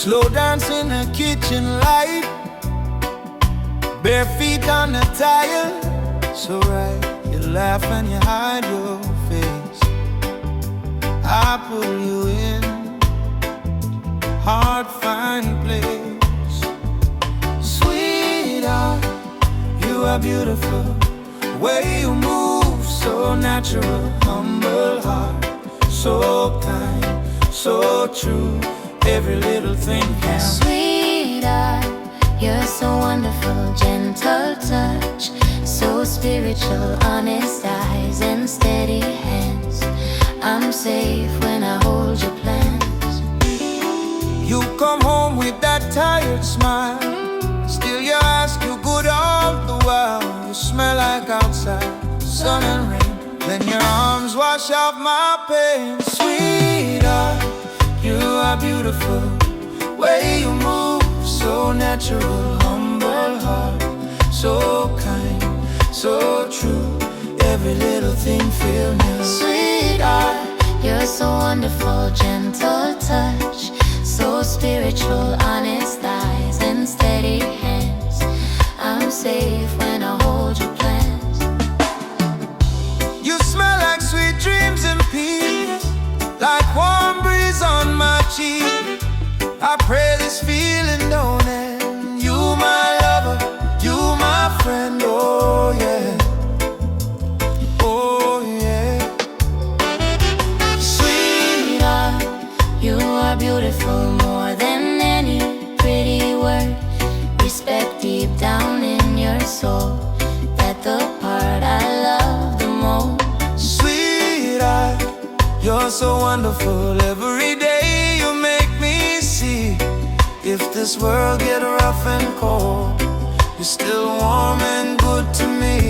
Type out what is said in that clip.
Slow dance in the kitchen light, bare feet on the tile. So right, you laugh and you hide your face. I pull you in, hard find place. Sweetheart, you are beautiful. The way you move, so natural. Humble heart, so kind, so true. Every little thing counts. Sweetheart, you're so wonderful. Gentle touch, so spiritual. Honest eyes and steady hands. I'm safe when I hold your plans. You come home with that tired smile, still you ask you good all the while. You smell like outside, sun and rain. Then your arms wash off my pain. Sweetheart, you are beautiful. Way you move, so natural. Humble heart, so kind, so true. Every little thing feel new. Sweetheart, you're so wonderful. Gentle touch, so spiritual. Honest eyes and steady hands. I'm safe when I hold your plans. You smell like sweet dreams and peace, like warm breeze on my cheek. I pray this feeling don't end. You my lover, you my friend. Oh yeah, oh yeah. Sweetheart, you are beautiful. More than any pretty word. Respect deep down in your soul. That the part I love the most. Sweetheart, you're so wonderful. Every day you make me see, if this world get rough and cold, you're still warm and good to me.